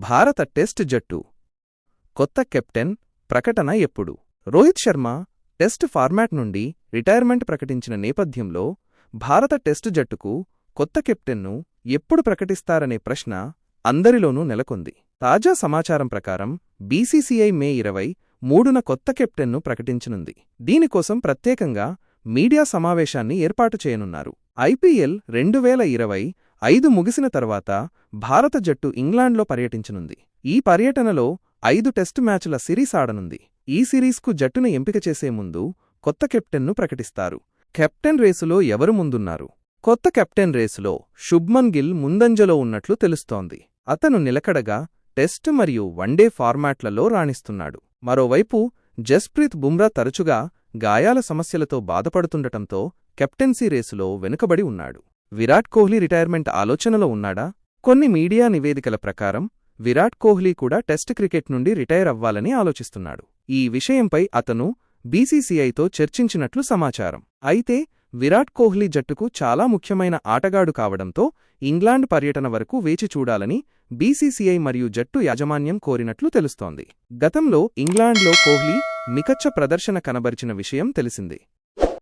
భారత టెస్ట్ జట్టు కొత్త కెప్టెన్ ప్రకటన ఎప్పుడు? రోహిత్ శర్మ టెస్ట్ ఫార్మాట్ నుండి రిటైర్మెంట్ ప్రకటించిన నేపథ్యంలో భారత టెస్ట్ జట్టుకు కొత్త కెప్టెన్ను ఎప్పుడు ప్రకటిస్తారనే ప్రశ్న అందరిలోనూ నెలకొంది. తాజా సమాచారం ప్రకారం బీసీసీఐ మే 23న కొత్త కెప్టెన్ను ప్రకటించనుంది. దీనికోసం ప్రత్యేకంగా మీడియా సమావేశాన్ని ఏర్పాటు చేయనున్నారు. ఐపీఎల్ 2025 ముగిసిన తర్వాత భారత జట్టు ఇంగ్లాండ్లో పర్యటించనుంది. ఈ పర్యటనలో 5 టెస్టు మ్యాచ్ల సిరీస్ ఆడనుంది. ఈ సిరీస్కు జట్టును ఎంపిక చేసే ముందు కొత్త కెప్టెన్ను ప్రకటిస్తారు. కెప్టెన్ రేసులో ఎవరు ముందున్నారు? కొత్త కెప్టెన్ రేసులో శుభ్మన్ గిల్ ముందంజలో ఉన్నట్లు తెలుస్తోంది. అతను నిలకడగా టెస్ట్ మరియు వన్డే ఫార్మాట్లలో రాణిస్తున్నాడు. మరోవైపు జస్ప్రీత్ బుమ్రా తరచుగా గాయాల సమస్యలతో బాధపడుతుండటంతో కెప్టెన్సీ రేసులో వెనుకబడి ఉన్నాడు. విరాట్ కోహ్లీ రిటైర్మెంట్ ఆలోచనలో ఉన్నాడా? కొన్ని మీడియా నివేదికల ప్రకారం విరాట్ కోహ్లీ కూడా టెస్ట్ క్రికెట్ నుండి రిటైర్ అవ్వాలని ఆలోచిస్తున్నాడు. ఈ విషయంపై అతను బీసీసీఐతో చర్చించినట్లు సమాచారం. అయితే విరాట్ కోహ్లీ జట్టుకు చాలా ముఖ్యమైన ఆటగాడు కావడంతో ఇంగ్లాండ్ పర్యటన వరకు వేచి చూడాలని బీసీసీఐ మరియు జట్టు యాజమాన్యం కోరినట్లు తెలుస్తోంది. గతంలో ఇంగ్లాండ్లో కోహ్లీ మికచ్చ ప్రదర్శన కనబరిచిన విషయం తెలిసిందే.